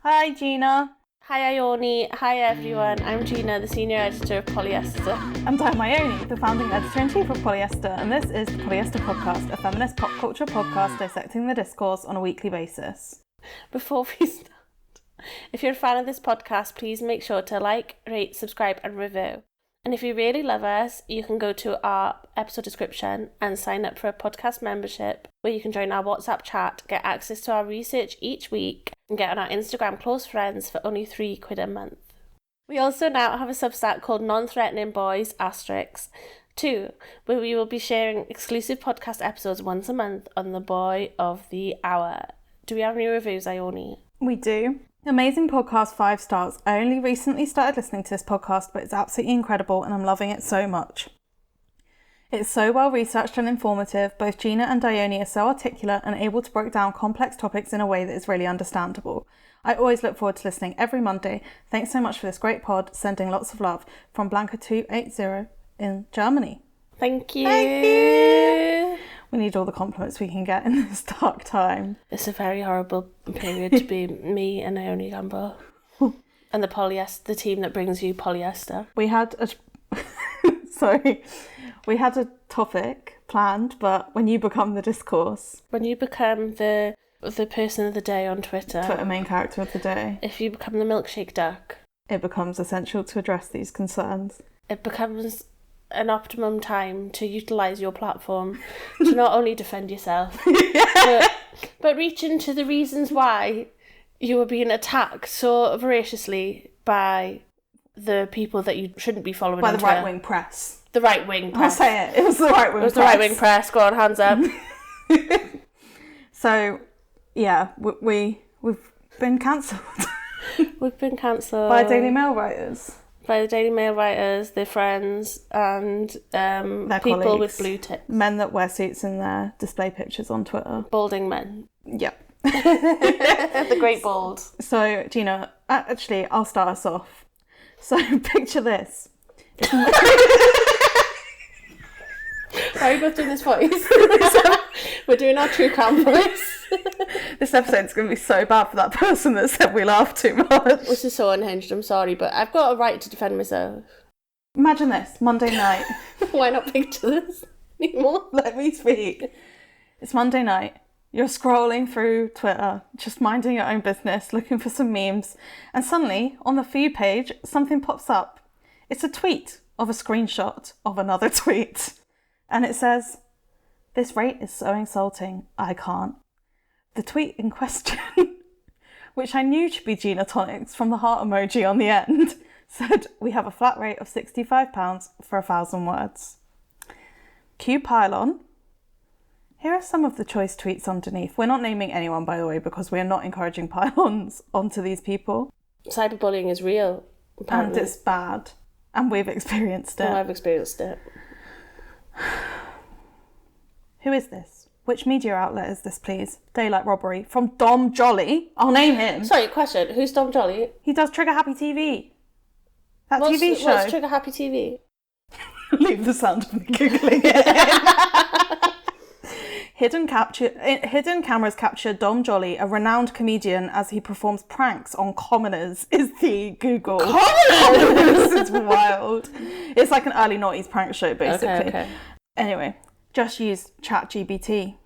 Hi, Gina. Hi Ione, hi everyone, I'm Gina, the senior editor of Polyester. And I'm Ione, the founding editor-in-chief of Polyester, and this is the Polyester Podcast, a feminist pop culture podcast dissecting the discourse on a weekly basis. Before we start, if you're a fan of this podcast, please make sure to like, rate, subscribe and review. And if you really love us, you can go to our episode description and sign up for a podcast membership where you can join our WhatsApp chat, get access to our research each week, and get on our Instagram close friends for only £3 a month. We also now have a Substack called Non-Threatening Boys *2, where we will be sharing exclusive podcast episodes once a month on the Boy of the Hour. Do we have any reviews, Ione? We do. Amazing podcast, 5 stars. I only recently started listening to this podcast, but it's absolutely incredible and I'm loving it so much. It's so well researched and informative. Both Gina and Ione are so articulate and able to break down complex topics in a way that is really understandable. I always look forward to listening every Monday. Thanks so much for this great pod. Sending lots of love from Blanca280 in Germany. Thank you. Thank you. We need all the compliments we can get in this dark time. It's a very horrible period to be me and Ione Gamble. And the team that brings you Polyester. We had a topic planned, but when you become the discourse. When you become the person of the day on Twitter. Twitter main character of the day. If you become the milkshake duck. It becomes essential to address these concerns. It becomes an optimum time to utilise your platform to not only defend yourself, but reach into the reasons why you were being attacked so voraciously by the people that you shouldn't be following. By the right-wing press. The right-wing press. I'll say it. It was the right-wing press. It was the right-wing press. Go on, hands up. So, yeah, we've been cancelled. We've been cancelled. By Daily Mail writers. By the Daily Mail writers, their friends, and their people colleagues. with blue tips. Men that wear suits in their display pictures on Twitter. Balding men. Yep. The great bald. So, Gina, actually, I'll start us off. So, picture this. Why are we both doing this voice? We're doing our true crime voice. This episode's going to be so bad for that person that said we laugh too much. This is so unhinged, I'm sorry, but I've got a right to defend myself. Imagine this, Monday night. Why not picture this anymore? Let me speak. It's Monday night. You're scrolling through Twitter, just minding your own business, looking for some memes, and suddenly, on the For You page, something pops up. It's a tweet of a screenshot of another tweet. And it says, "This rate is so insulting, I can't." The tweet in question, which I knew to be Gina Tonics from the heart emoji on the end, said, "We have a flat rate of £65 for 1,000 words." Cue pylon. Here are some of the choice tweets underneath. We're not naming anyone, by the way, because we are not encouraging pylons onto these people. Cyberbullying is real, apparently. And it's bad. And we've experienced it. Oh, I've experienced it. Who is this? Which media outlet is this, please? Daylight Robbery. From Dom Jolly. I'll name him. Sorry, question. Who's Dom Jolly? He does Trigger Happy TV. That TV show. What's Trigger Happy TV? Leave the sound of me googling it. Hidden cameras capture Dom Jolly, a renowned comedian, as he performs pranks on commoners, is the Google. Commoners? It's wild. It's like an early noughties prank show, basically. Okay. Anyway, just use ChatGPT.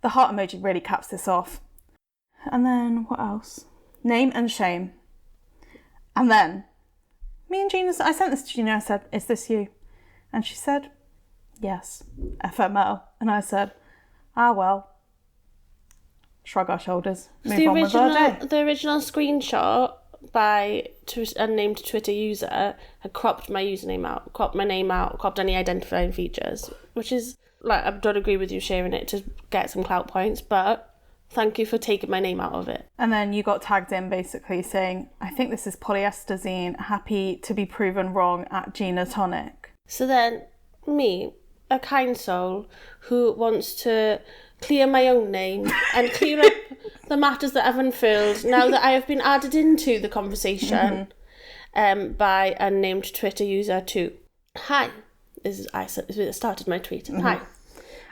The heart emoji really caps this off. And then, what else? Name and shame. And then, me and Gina, I sent this to Gina, I said, "Is this you?" And she said, "Yes, FML." And I said, "Ah, well." Shrug our shoulders. Move on with our day. The original screenshot by an unnamed Twitter user had cropped my username out, cropped my name out, cropped any identifying features, which is, like, I don't agree with you sharing it to get some clout points, but thank you for taking my name out of it. And then you got tagged in basically saying, "I think this is Polyester Zine, happy to be proven wrong at Gina Tonic." So then, me, a kind soul who wants to clear my own name and clear up the matters that have unfurled now that I have been added into the conversation by a named Twitter user too. Hi. I started my tweet. Hi.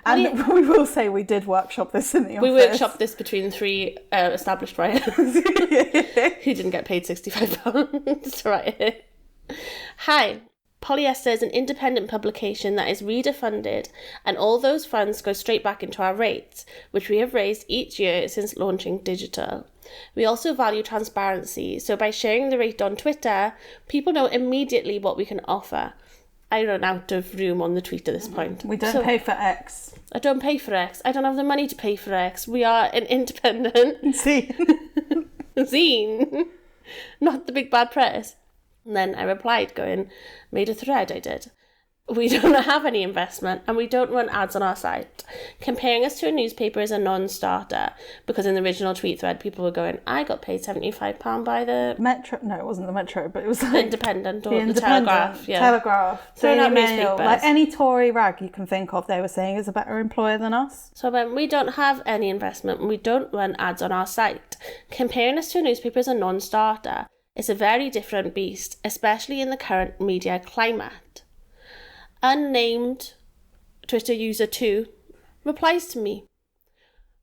And we will say we did workshop this in the office. We workshopped this between 3 established writers who didn't get paid £65 to write it. Hi. Polyester is an independent publication that is reader funded, and all those funds go straight back into our rates, which we have raised each year since launching digital. We also value transparency, so by sharing the rate on Twitter, people know immediately what we can offer. I run out of room on the tweet at this point. We don't pay for X. I don't pay for X. I don't have the money to pay for X. We are an independent zine, not the big bad press. And then I replied going, made a thread, I did. We don't have any investment and we don't run ads on our site. Comparing us to a newspaper is a non-starter, because in the original tweet thread people were going, I got paid £75 by the... Metro? No, it wasn't the Metro, but it was like... Independent or the Telegraph. Yeah. Telegraph. So we're not Mail, newspapers. like any Tory rag you can think of, they were saying is a better employer than us. So we don't have any investment and we don't run ads on our site. Comparing us to a newspaper is a non-starter. It's a very different beast, especially in the current media climate. Unnamed Twitter user 2 replies to me.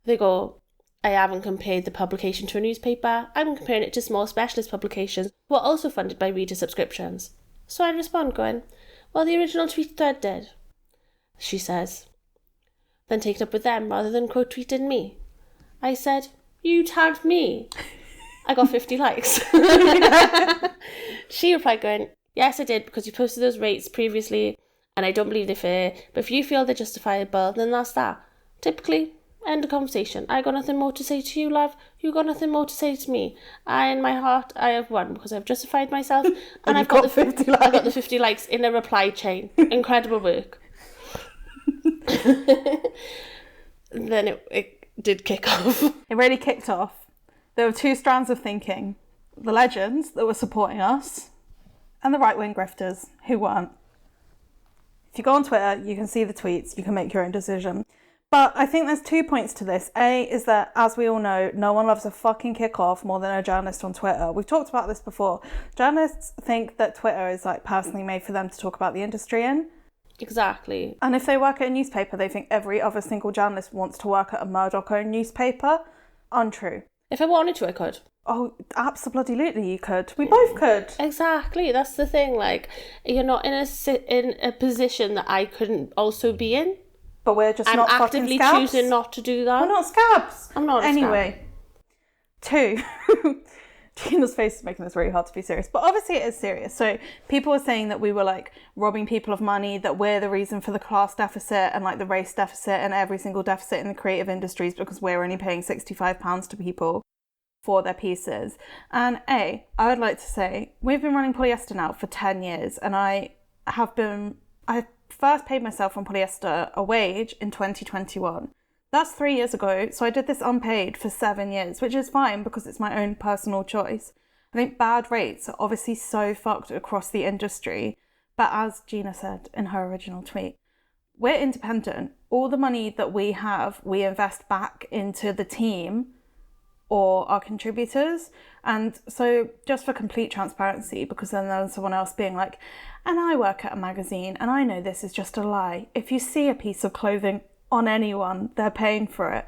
They go, I haven't compared the publication to a newspaper. I'm comparing it to small specialist publications who are also funded by reader subscriptions. So I respond going, well, the original tweet thread did. She says, then take it up with them rather than quote tweeting me. I said, you tagged me. I got 50 likes. She replied going, yes, I did, because you posted those rates previously and I don't believe they're fair, but if you feel they're justifiable, then that's that. Typically, end of conversation. I got nothing more to say to you, love. You got nothing more to say to me. In my heart, I have won because I've justified myself and I've got the 50 likes. I got the 50 likes in a reply chain. Incredible work. Then it did kick off. It really kicked off. There were 2 strands of thinking. The legends that were supporting us and the right-wing grifters who weren't. If you go on Twitter, you can see the tweets, you can make your own decision. But I think there's 2 points to this. A is that, as we all know, no one loves a fucking kick-off more than a journalist on Twitter. We've talked about this before. Journalists think that Twitter is like personally made for them to talk about the industry in. Exactly. And if they work at a newspaper, they think every other single journalist wants to work at a Murdoch-owned newspaper. Untrue. If I wanted to, I could. Oh, absolutely, you could. We both could. Exactly. That's the thing. Like, you're not in a position that I couldn't also be in. But we're just not fucking scabs. I'm actively choosing not to do that. We're not scabs. I'm not a Anyway. Scab. 2. Gina's face is making this really hard to be serious. But obviously it is serious. So people were saying that we were like robbing people of money, that we're the reason for the class deficit and like the race deficit and every single deficit in the creative industries because we're only paying £65 to people for their pieces. And I would like to say we've been running Polyester now for 10 years and I first paid myself on Polyester a wage in 2021. That's 3 years ago, so I did this unpaid for 7 years, which is fine because it's my own personal choice. I think bad rates are obviously so fucked across the industry, but as Gina said in her original tweet, we're independent. All the money that we have, we invest back into the team or our contributors. And so just for complete transparency, because then there's someone else being like, and I work at a magazine and I know this is just a lie. If you see a piece of clothing on anyone, they're paying for it.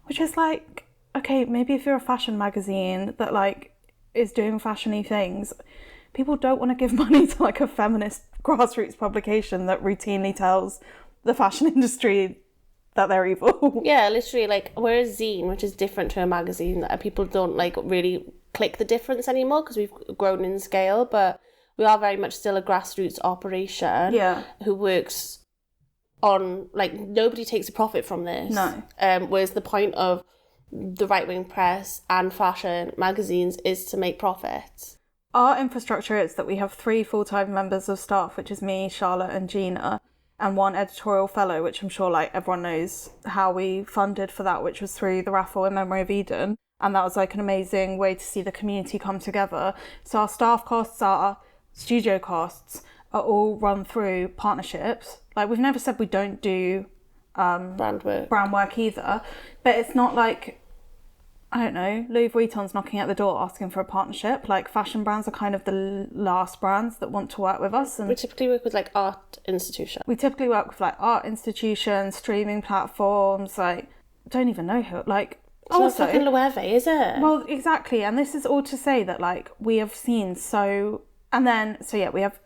Which is like, okay, maybe if you're a fashion magazine that like is doing fashiony things, people don't want to give money to like a feminist grassroots publication that routinely tells the fashion industry that they're evil. Yeah, literally, like, we're a zine, which is different to a magazine, that people don't, like, really click the difference anymore because we've grown in scale, but we are very much still a grassroots operation who works on, like, nobody takes a profit from this. No. Whereas the point of the right-wing press and fashion magazines is to make profits. Our infrastructure is that we have 3 full-time members of staff, which is me, Charlotte and Gina, and 1 editorial fellow, which I'm sure like everyone knows how we funded for that, which was through the raffle in memory of Eden. And that was like an amazing way to see the community come together. So our staff costs, our studio costs are all run through partnerships. Like we've never said we don't do brand work either, but it's not like I don't know, Louis Vuitton's knocking at the door asking for a partnership. Like, fashion brands are kind of the last brands that want to work with us. And we typically work with like art institutions. We typically work with like art institutions, streaming platforms, like, don't even know who, like, It's not fucking Loewe, is it? Well, exactly. And this is all to say that, like, we have seen so... And then, so yeah, we have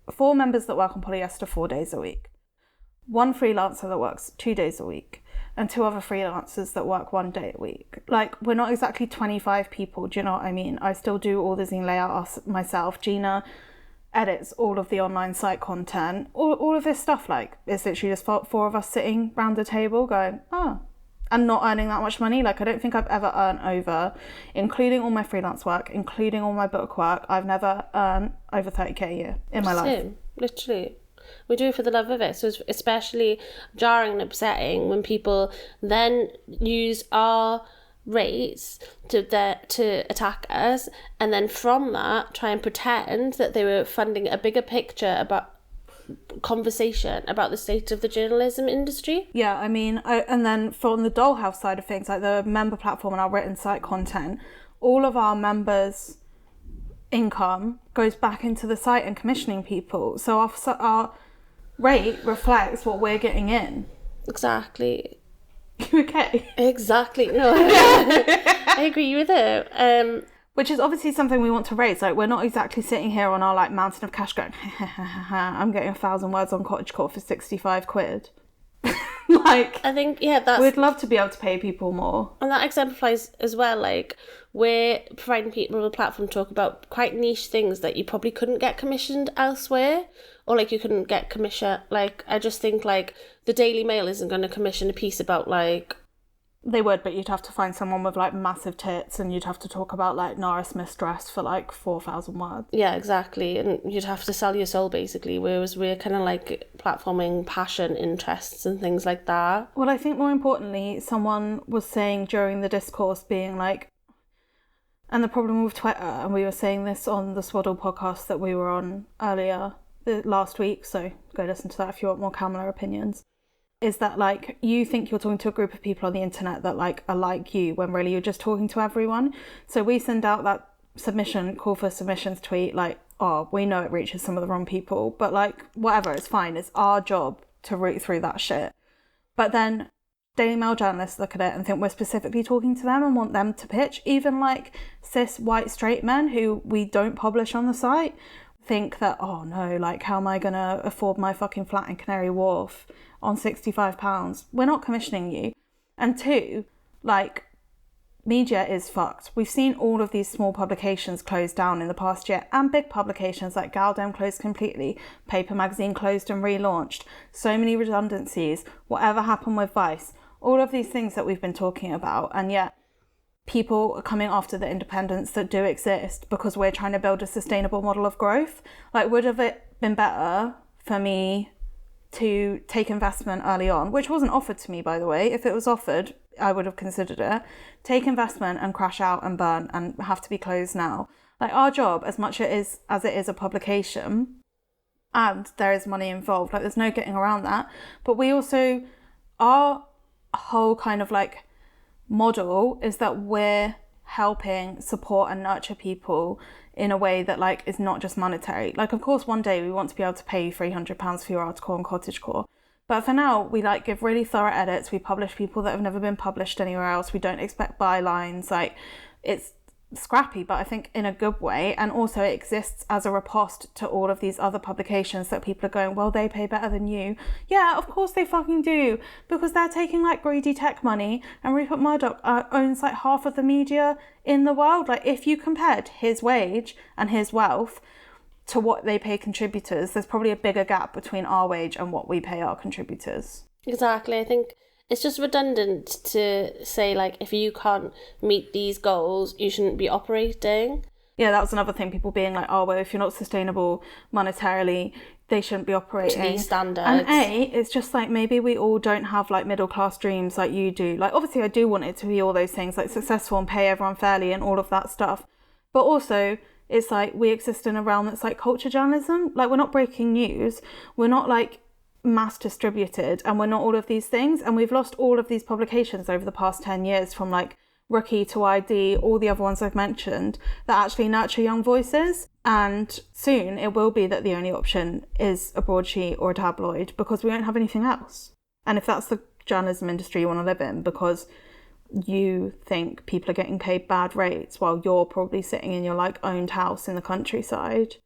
4 members that work on Polyester 4 days a week. 1 freelancer that works 2 days a week. And 2 other freelancers that work 1 day a week. Like, we're not exactly 25 people, do you know what I mean? I still do all the zine layout myself. Gina edits all of the online site content. All of this stuff, like, it's literally just 4 of us sitting round the table going, and not earning that much money. Like, I don't think I've ever earned over, including all my freelance work, including all my book work, I've never earned over 30k a year in my life. Literally. We do it for the love of it. So it's especially jarring and upsetting when people then use our rates to attack us, and then from that try and pretend that they were funding a bigger picture about conversation about the state of the journalism industry. Yeah, I mean, and then from the Dollhouse side of things, like the member platform and our written site content, all of our members' income goes back into the site and commissioning people. So our rate reflects what we're getting in. Exactly. You okay? Exactly. No, I agree with it. Which is obviously something we want to raise. Like, we're not exactly sitting here on our like mountain of cash going, I'm getting 1,000 words on cottagecore for 65 quid. Like, I think, yeah, we'd love to be able to pay people more. And that exemplifies as well, like, we're providing people with a platform to talk about quite niche things that you probably couldn't get commissioned elsewhere. Or, like, you couldn't get commission. Like, I just think, like, the Daily Mail isn't going to commission a piece about, like... They would, but you'd have to find someone with, like, massive tits, and you'd have to talk about, like, Nara Smith's dress for, like, 4,000 words. Yeah, exactly. And you'd have to sell your soul, basically, whereas we're kind of, like, platforming passion, interests, and things like that. Well, I think more importantly, someone was saying during the discourse, being like... And the problem with Twitter, and we were saying this on the Swaddle podcast that we were on earlier last week, so go listen to that if you want more Kamala opinions, is that, like, you think you're talking to a group of people on the internet that, like, are like you, when really you're just talking to everyone. So we send out that call for submissions tweet, like, we know it reaches some of the wrong people, but, like, whatever, it's fine. It's our job to root through that shit. But then Daily Mail journalists look at it and think we're specifically talking to them and want them to pitch. Even, like, cis white straight men who we don't publish on the site think that, oh no, like, how am I gonna afford my fucking flat in Canary Wharf on £65? We're not commissioning you. And 2, like, media is fucked. We've seen all of these small publications close down in the past year, and big publications like Galdem closed completely, Paper Magazine closed and relaunched, so many redundancies, whatever happened with Vice, all of these things that we've been talking about, and yet people are coming after the independents that do exist because we're trying to build a sustainable model of growth. Like, would have it been better for me to take investment early on, which wasn't offered to me, by the way. If it was offered, I would have considered it. Take investment and crash out and burn and have to be closed now. Like, our job, as much as it is a publication, and there is money involved, like, there's no getting around that. But we also, our whole kind of, like, model is that we're helping support and nurture people in a way that, like, is not just monetary. Like, of course, one day we want to be able to pay you £300 for your article on cottagecore, but for now we, like, give really thorough edits. We publish people that have never been published anywhere else. We don't expect bylines. Like, it's scrappy, but I think in a good way. And also it exists as a riposte to all of these other publications that people are going, well, they pay better than you. Yeah, of course they fucking do, because they're taking, like, greedy tech money, and Rupert Murdoch owns, like, half of the media in the world. Like, if you compared his wage and his wealth to what they pay contributors, there's probably a bigger gap between our wage and what we pay our contributors. Exactly. I think it's just redundant to say, like, if you can't meet these goals, you shouldn't be operating. Yeah, that was another thing, people being like, oh, well, if you're not sustainable monetarily, they shouldn't be operating to these standards. And it's just like, maybe we all don't have, like, middle class dreams like you do. Like, obviously I do want it to be all those things, like successful and pay everyone fairly and all of that stuff. But also, it's like, we exist in a realm that's like culture journalism. Like, we're not breaking news. We're not, like, mass distributed, and we're not all of these things. And we've lost all of these publications over the past 10 years from, like, Rookie to ID, all the other ones I've mentioned, that actually nurture young voices. And soon it will be that the only option is a broadsheet or a tabloid, because we won't have anything else. And if that's the journalism industry you want to live in, because you think people are getting paid bad rates while you're probably sitting in your like owned house in the countryside,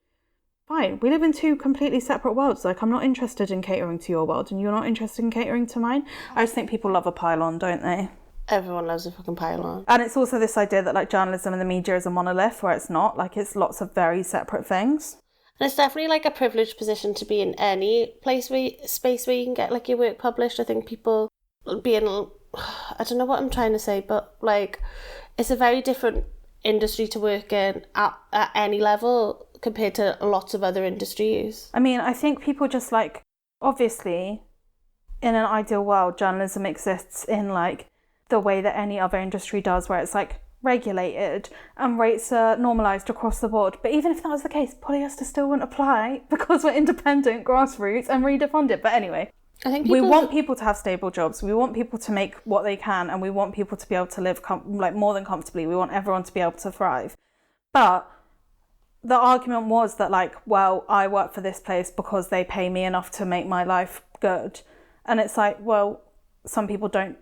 fine. We live in two completely separate worlds. Like, I'm not interested in catering to your world and you're not interested in catering to mine. I just think people love a pile-on, don't they? Everyone loves a fucking pile-on. And it's also this idea that like journalism and the media is a monolith, where it's not. Like, it's lots of very separate things. And it's definitely like a privileged position to be in any space where you can get like your work published. I think people being, I don't know what I'm trying to say, but like, it's a very different industry to work in at any level compared to lots of other industries. I mean, I think people just like, obviously, in an ideal world, journalism exists in like the way that any other industry does, where it's like regulated and rates are normalised across the board. But even if that was the case, polyester still wouldn't apply because we're independent, grassroots and really defund it. But anyway, I think we want people to have stable jobs. We want people to make what they can, and we want people to be able to live like more than comfortably. We want everyone to be able to thrive. But the argument was that like, well, I work for this place because they pay me enough to make my life good. And it's like, well, some people don't.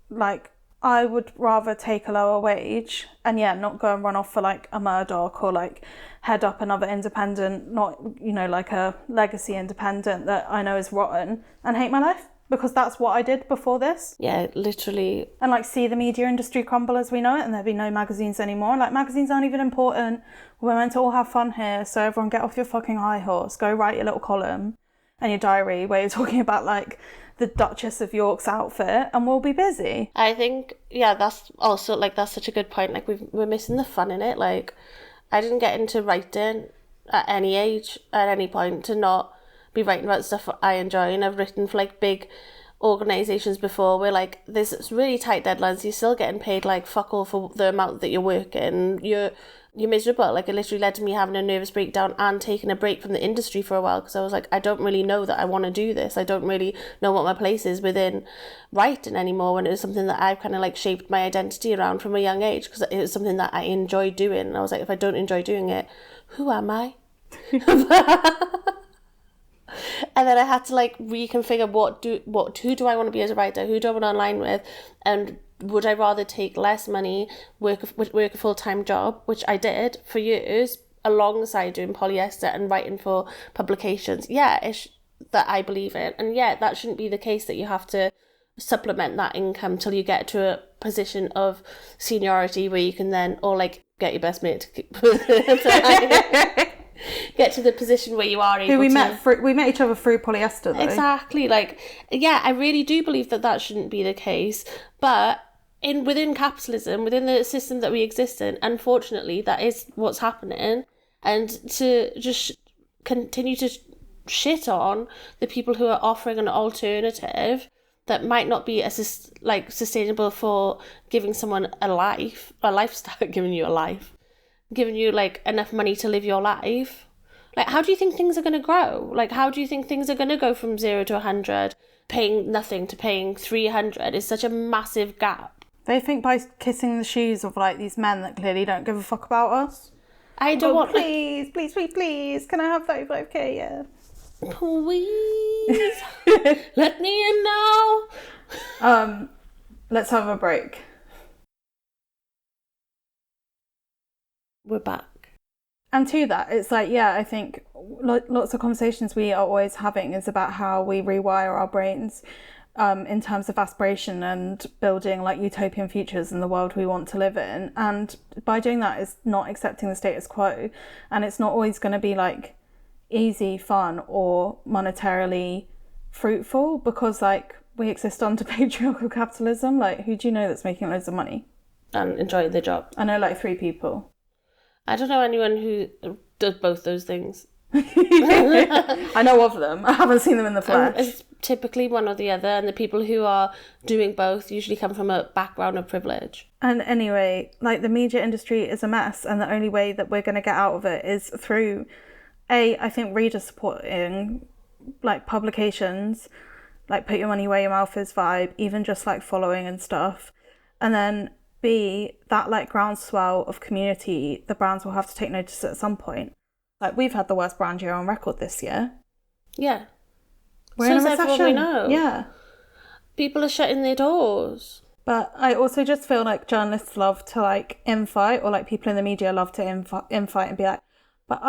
Like, I would rather take a lower wage and not go and run off for like a Murdoch or like head up another independent, not, you know, like a legacy independent that I know is rotten, and hate my life, because that's what I did before this. Yeah, literally. And like see the media industry crumble as we know it, and there'll be no magazines anymore. Like, magazines aren't even important. We're meant to all have fun here, so everyone get off your fucking high horse, go write your little column and your diary where you're talking about like the Duchess of York's outfit, and we'll be busy. I think, yeah, that's also like, that's such a good point. Like, we're missing the fun in it. Like, I didn't get into writing at any age, at any point, to not be writing about stuff I enjoy. And I've written for like big organisations before where like there's really tight deadlines, you're still getting paid like fuck all for the amount that you're working, you're miserable. Like, it literally led to me having a nervous breakdown and taking a break from the industry for a while, because I was like, I don't really know that I want to do this. I don't really know what my place is within writing anymore, when it was something that I've kind of like shaped my identity around from a young age, because it was something that I enjoyed doing. And I was like, if I don't enjoy doing it, who am I? And then I had to like reconfigure who do I want to be as a writer, who do I want to align with, and would I rather take less money, work a full-time job, which I did for years, alongside doing polyester and writing for publications. That I believe in. And that shouldn't be the case, that you have to supplement that income till you get to a position of seniority where you can then, or like get your best mate to get to the position where you are able to... We met each other through polyester, though. Exactly. Like, I really do believe that shouldn't be the case. But within capitalism, within the system that we exist in, unfortunately, that is what's happening. And to just continue to shit on the people who are offering an alternative that might not be as sustainable for giving someone a lifestyle, giving you like enough money to live your life. Like, how do you think things are going to grow? Like, how do you think things are going to go from 0 to 100? Paying nothing to paying 300 is such a massive gap. They think by kissing the shoes of like these men that clearly don't give a fuck about us. I don't want... Please, can I have 35k? Yeah. Please. Let me in now. Let's have a break. We're back. And to that, it's like, I think lots of conversations we are always having is about how we rewire our brains in terms of aspiration and building like utopian futures in the world we want to live in. And by doing that is not accepting the status quo. And it's not always going to be like easy, fun or monetarily fruitful, because like we exist under patriarchal capitalism. Like, who do you know that's making loads of money? And enjoying their job. I know like 3 people. I don't know anyone who does both those things. I know of them. I haven't seen them in the flesh. It's typically one or the other, and the people who are doing both usually come from a background of privilege. And anyway, like, the media industry is a mess, and the only way that we're going to get out of it is through, I think, reader supporting, like, publications, like, put your money where your mouth is vibe, even just, like, following and stuff. And then be that like groundswell of community, the brands will have to take notice at some point. Like, we've had the worst brand year on record this year. Yeah. We're So in a is everyone recession. we know. Yeah. People are shutting their doors. But I also just feel like journalists love to like infight, or like people in the media love to infight and be like, but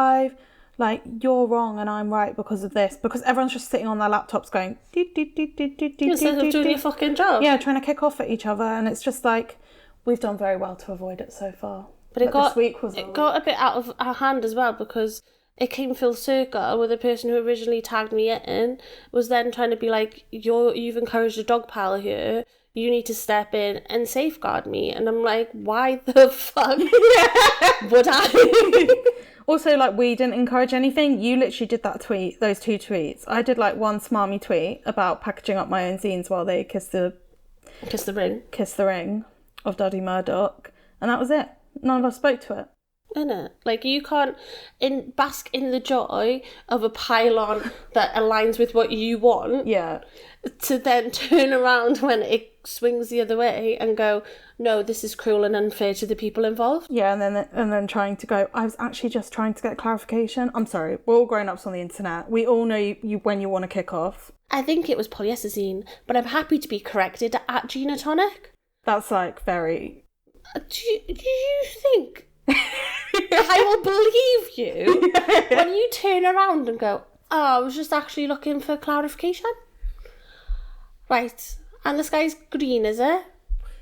you're wrong and I'm right because of this. Because everyone's just sitting on their laptops going, Instead of doing your fucking job. Yeah, trying to kick off at each other. And it's just like, we've done very well to avoid it so far. But this week it got a bit out of our hand as well, because it came full circle with the person who originally tagged me in was then trying to be like, you've encouraged a dog pile here. You need to step in and safeguard me. And I'm like, why the fuck would I? Also, like, we didn't encourage anything. You literally did that tweet, those 2 tweets. I did like one smarmy tweet about packaging up my own zines while they kiss the ring of Duddy Murdoch. And that was it. None of us spoke to it. Innit? Like, you can't bask in the joy of a pylon that aligns with what you want. Yeah. To then turn around when it swings the other way and go, no, this is cruel and unfair to the people involved. Yeah, and then trying to go, I was actually just trying to get clarification. I'm sorry, we're all grown-ups on the internet. We all know you when you want to kick off. I think it was polyester, but I'm happy to be corrected at Gina Tonic. That's like very... Do you think I will believe you when you turn around and go, oh, I was just actually looking for clarification? Right, and the sky's green, is it?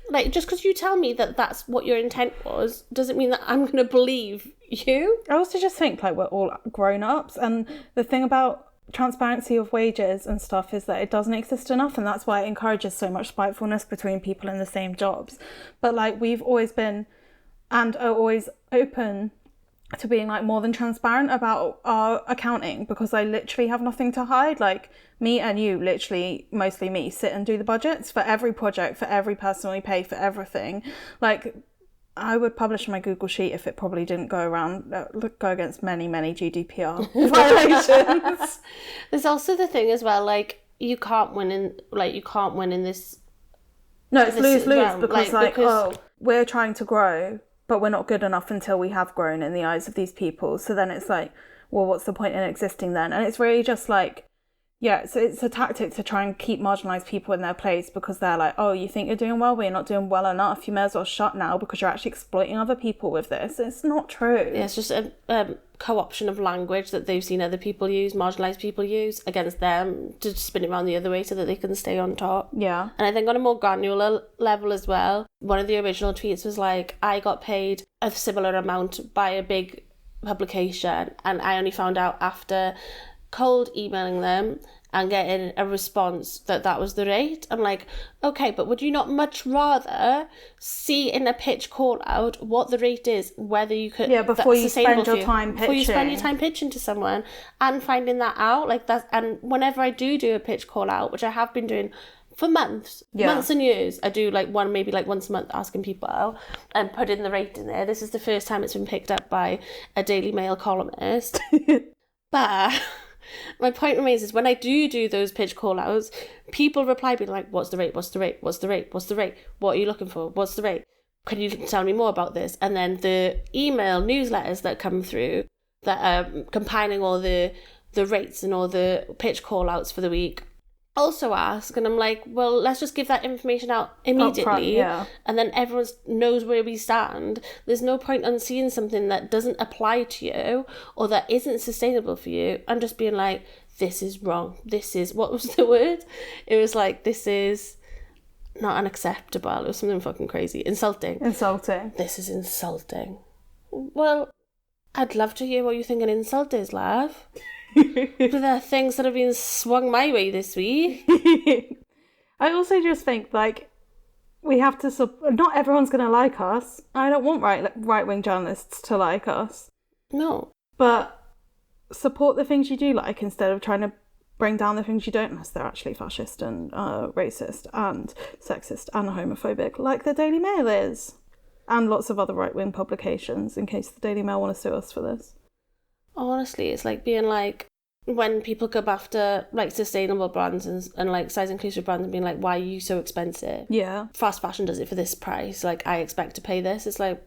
Like, just because you tell me that that's what your intent was, doesn't mean that I'm going to believe you. I also just think, like, we're all grown-ups, and the thing about transparency of wages and stuff is that it doesn't exist enough, and that's why it encourages so much spitefulness between people in the same jobs. But, like, we've always been, and are always open to being like more than transparent about our accounting, because I literally have nothing to hide. Like, me and you, literally mostly me, sit and do the budgets for every project, for every person we pay, for everything. Like, I would publish my Google Sheet if it probably didn't go against many GDPR violations. There's also the thing as well, like, you can't win in this. No, it's lose-lose, because we're trying to grow, but we're not good enough until we have grown in the eyes of these people. So then it's like, well, what's the point in existing then? And it's really just like, yeah, so it's a tactic to try and keep marginalised people in their place, because they're like, oh, you think you're doing well, but you're not doing well enough. You may as well shut now because you're actually exploiting other people with this. It's not true. Yeah, it's just a co-option of language that they've seen other people use, marginalised people use against them, to spin it around the other way so that they can stay on top. Yeah. And I think on a more granular level as well, one of the original tweets was like, I got paid a similar amount by a big publication, and I only found out after cold emailing them and getting a response that was the rate. I'm like, okay, but would you not much rather see in a pitch call out what the rate is, whether you could... Yeah, before you spend your time pitching. Before you spend your time pitching to someone and finding that out. Like that. And whenever I do a pitch call out, which I have been doing for months and years, I do like maybe once a month, asking people out and putting the rate in there. This is the first time it's been picked up by a Daily Mail columnist. But... my point remains is when I do those pitch call outs, people reply being like, what's the rate? What's the rate? What's the rate? What's the rate? What are you looking for? What's the rate? Can you tell me more about this? And then the email newsletters that come through that are compiling all the rates and all the pitch call outs for the week also ask, and I'm like, well, let's just give that information out immediately, and then everyone knows where we stand. There's no point on seeing something that doesn't apply to you or that isn't sustainable for you and just being like, this is wrong, this is, what was the word? It was like, this is not unacceptable, it was something fucking crazy. Insulting. This is insulting. Well, I'd love to hear what you think an insult is, love. The things that have been swung my way this week. I also just think, like, we have to... not everyone's going to like us. I don't want right-wing journalists to like us. No. But support the things you do like instead of trying to bring down the things you don't, unless they're actually fascist and racist and sexist and homophobic, like the Daily Mail is. And lots of other right-wing publications, in case the Daily Mail want to sue us for this. Honestly, it's like being like, when people come after like sustainable brands and like size inclusive brands and being like, why are you so expensive? Yeah. Fast fashion does it for this price. Like, I expect to pay this. It's like,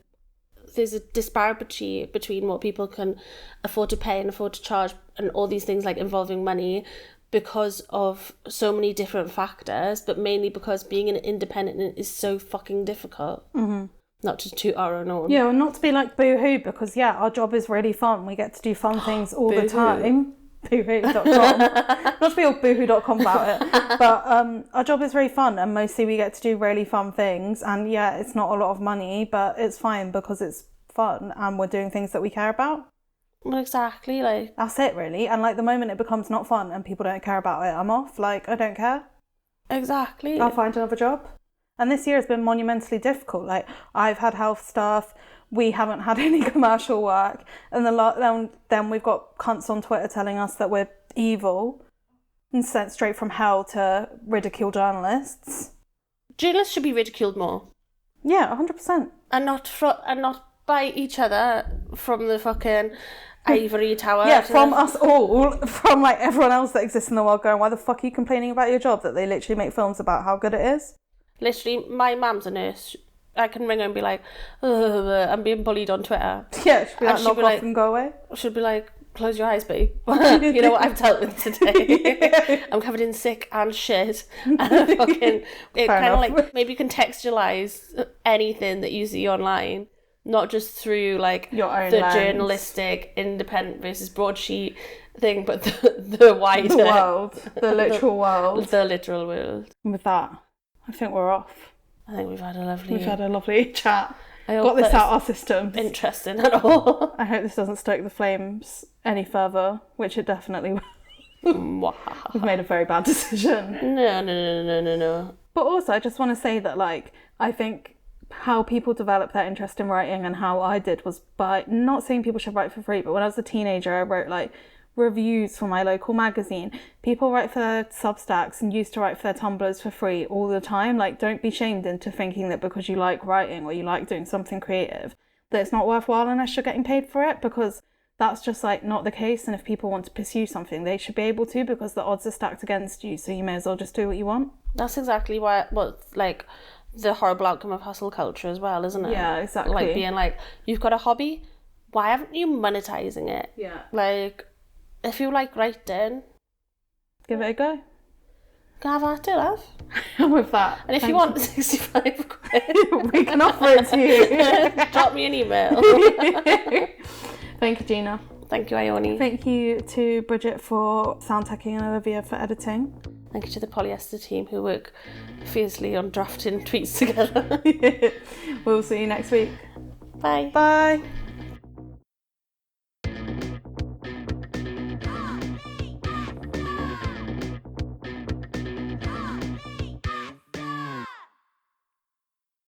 there's a disparity between what people can afford to pay and afford to charge and all these things like involving money because of so many different factors, but mainly because being an independent is so fucking difficult. Mm-hmm. Not to toot our own horn. Yeah, well, not to be like boohoo, because yeah, our job is really fun. We get to do fun things all the time. Boohoo.com. Not to be all boohoo.com about it, but our job is really fun, and mostly we get to do really fun things. And yeah, it's not a lot of money, but it's fine because it's fun and we're doing things that we care about. Well, exactly, like that's it really. And like the moment it becomes not fun and people don't care about it, I'm off. Like, I don't care. Exactly. I'll find another job. And this year has been monumentally difficult. Like, I've had health stuff. We haven't had any commercial work. And then we've got cunts on Twitter telling us that we're evil and sent straight from hell to ridicule journalists. Journalists should be ridiculed more. Yeah, 100%. And not by each other from the fucking ivory tower. Yeah, from us all, from like everyone else that exists in the world going, why the fuck are you complaining about your job that they literally make films about how good it is? Literally, my mum's a nurse. I can ring her and be like, I'm being bullied on Twitter. Yeah, she'll be like, knock off and go away. She'll be like, close your eyes, babe. You know what I've dealt with today? I'm covered in sick and shit. And it kind of like maybe contextualise anything that you see online, not just through like your own the lens. Journalistic, independent versus broadsheet thing, but the wider the world, the literal world, the literal world. And with that, I think we're off. I think we've had a lovely chat. Got this out our system. Interesting at all. I hope this doesn't stoke the flames any further, which it definitely will. We've made a very bad decision. No. But also, I just want to say that, like, I think how people develop their interest in writing and how I did was by not saying people should write for free, but when I was a teenager, I wrote like reviews for my local magazine. People write for their Substacks and used to write for their Tumblrs for free all the time. Like, don't be shamed into thinking that because you like writing or you like doing something creative that it's not worthwhile unless you're getting paid for it, because that's just like not the case. And if people want to pursue something, they should be able to, because the odds are stacked against you, so you may as well just do what you want. That's exactly what like the horrible outcome of hustle culture as well, isn't it? Yeah, exactly. Like being like, you've got a hobby, why haven't you monetizing it? Yeah. Like, if you like writing, give it a go. Have at it, love. And with that, and if you want 65 quid, we can offer it to you. Drop me an email. Thank you, Gina. Thank you, Ione. Thank you to Bridget for sound teching and Olivia for editing. Thank you to the Polyester team who work fiercely on drafting tweets together. We'll see you next week. Bye. Bye.